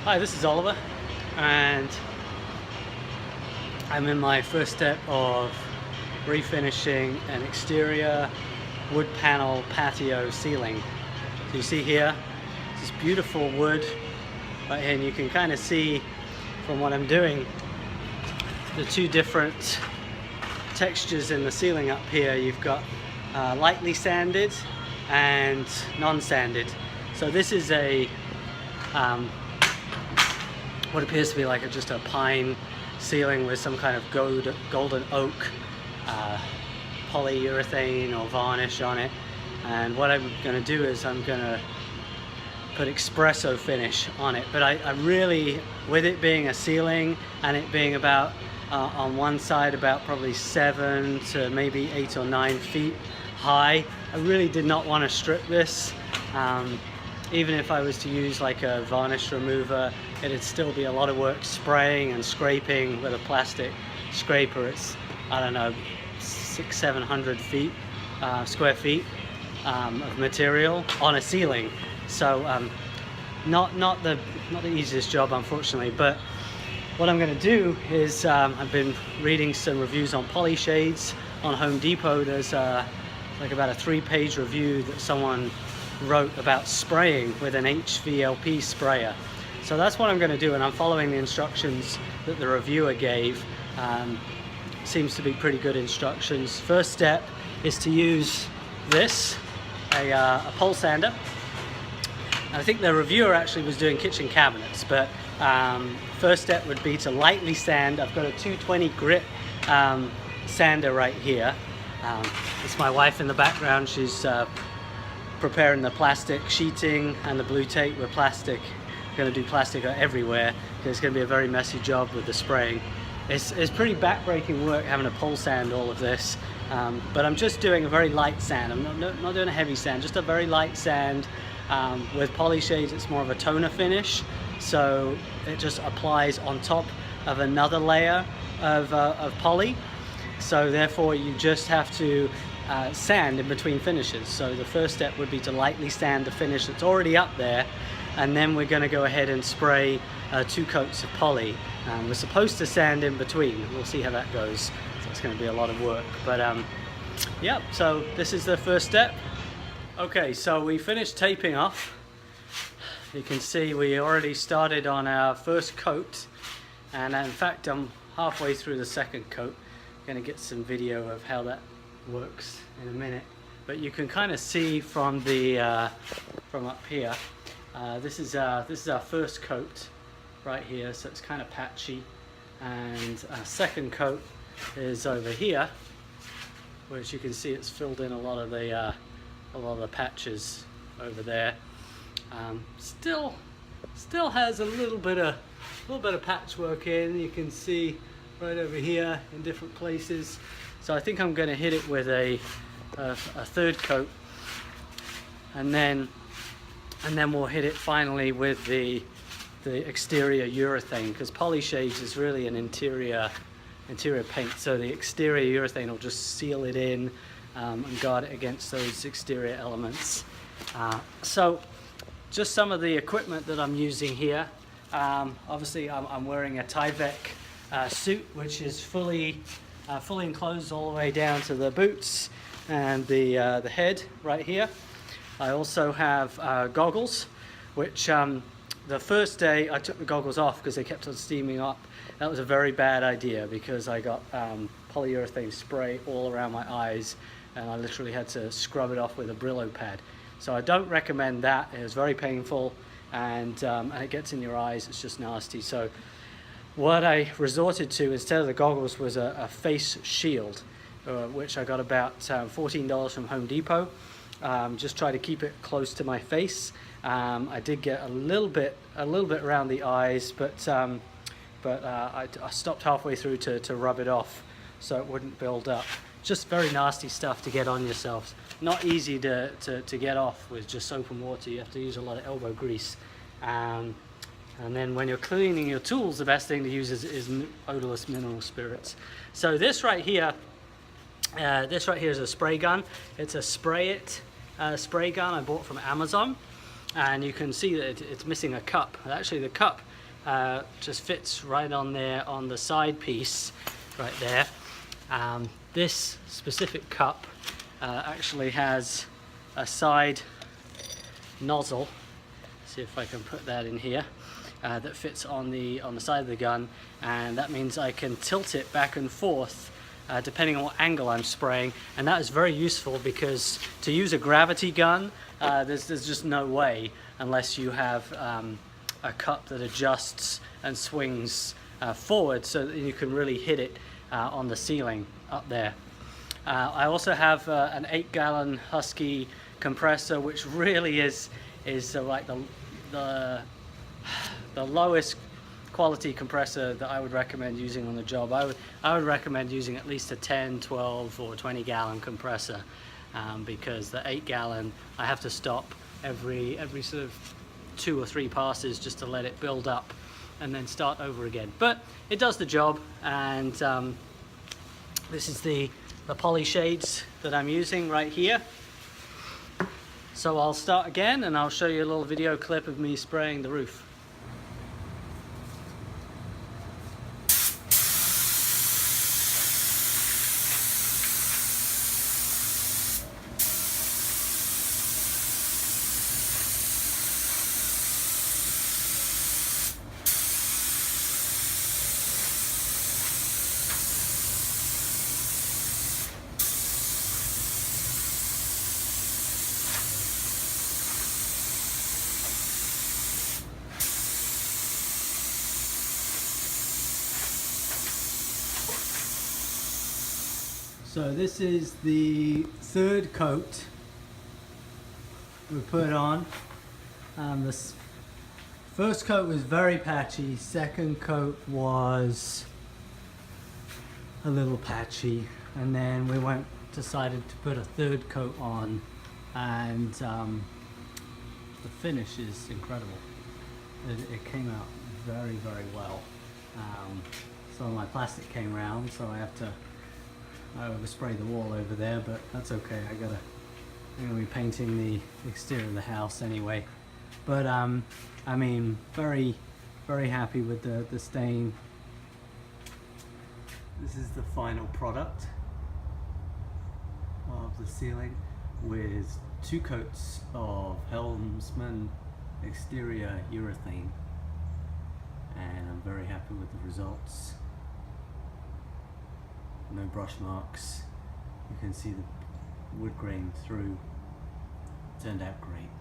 Hi, this is Oliver, and I'm in my first step of refinishing an exterior wood panel patio ceiling. So you see here, this beautiful wood right here, and you can kind of see from what I'm doing the two different textures in the ceiling up here. You've got lightly sanded and non-sanded. So this is a what appears to be like just a pine ceiling with some kind of golden oak polyurethane or varnish on it. And what I'm going to do is I'm going to put espresso finish on it. But I really, with it being a ceiling and it being about on one side about probably 7 to maybe 8 or 9 feet high, I really did not want to strip this. Even if I was to use like a varnish remover, it'd still be a lot of work spraying and scraping with a plastic scraper. It's, I don't know, 600-700 feet, square feet of material on a ceiling. So not the easiest job, unfortunately. But what I'm going to do is I've been reading some reviews on Polyshades on Home Depot. There's like about a 3-page review that someone wrote about spraying with an hvlp sprayer. So that's what I'm going to do, and I'm following the instructions that the reviewer gave. Seems to be pretty good instructions. First step is to use this, a pole sander. And I think the reviewer actually was doing kitchen cabinets, but first step would be to lightly sand. I've got a 220 grit sander right here. It's my wife in the background. She's preparing the plastic sheeting and the blue tape with plastic. I'm going to do plastic everywhere because it's going to be a very messy job with the spraying. It's pretty back-breaking work having to pole sand all of this, but I'm just doing a very light sand. I'm not doing a heavy sand, just a very light sand. With Polyshades, it's more of a toner finish, so it just applies on top of another layer of poly. So therefore, you just have to sand in between finishes. So the first step would be to lightly sand the finish that's already up there, and then we're going to go ahead and spray 2 coats of poly. We're supposed to sand in between. We'll see how that goes. So it's going to be a lot of work, but yeah, so this is the first step. Okay, so we finished taping off. You can see we already started on our first coat, and in fact I'm halfway through the second coat. I'm going to get some video of how that works in a minute, but you can kind of see from the from up here, this is our first coat right here, so it's kind of patchy, and our second coat is over here, which you can see it's filled in a lot of the patches over there. Still has a little bit of patchwork in. You can see right over here in different places. So I think I'm going to hit it with a third coat, and then we'll hit it finally with the exterior urethane, because Polyshades is really an interior paint. So the exterior urethane will just seal it in and guard it against those exterior elements. So just some of the equipment that I'm using here. Obviously I'm wearing a Tyvek suit, which is fully enclosed all the way down to the boots and the head right here. I also have goggles, which the first day I took the goggles off because they kept on steaming up. That was a very bad idea because I got polyurethane spray all around my eyes, and I literally had to scrub it off with a Brillo pad. So I don't recommend that. It was very painful, and it gets in your eyes. It's just nasty. So what I resorted to instead of the goggles was a face shield, which I got about $14 from Home Depot. Just try to keep it close to my face. I did get a little bit around the eyes, but I stopped halfway through to rub it off so it wouldn't build up. Just very nasty stuff to get on yourself. Not easy to get off with just soap and water. You have to use a lot of elbow grease. And then when you're cleaning your tools, the best thing to use is odorless mineral spirits. So this right here is a spray gun. It's a spray gun I bought from Amazon, and you can see that it's missing a cup. Actually, the cup just fits right on there on the side piece right there. This specific cup actually has a side nozzle. See if I can put that in here. That fits on the side of the gun, and that means I can tilt it back and forth depending on what angle I'm spraying, and that is very useful because to use a gravity gun, there's just no way unless you have a cup that adjusts and swings forward so that you can really hit it on the ceiling up there. I also have an 8-gallon Husky compressor, which really is like the lowest quality compressor that I would recommend using on the job. I would recommend using at least a 10, 12 or 20 gallon compressor because the 8-gallon I have to stop every sort of 2 or 3 passes just to let it build up and then start over again. But it does the job, and this is the Polyshades that I'm using right here. So I'll start again and I'll show you a little video clip of me spraying the roof. So this is the 3rd coat we put on. This first coat was very patchy, 2nd coat was a little patchy, and then we decided to put a 3rd coat on, and the finish is incredible. It came out very, very well. Some of my plastic came around, so I oversprayed the wall over there, but that's okay. I'm gonna be painting the exterior of the house anyway. But I mean, very, very happy with the stain. This is the final product of the ceiling with 2 coats of Helmsman exterior urethane, and I'm very happy with the results. No brush marks. You can see the wood grain through. Turned out great.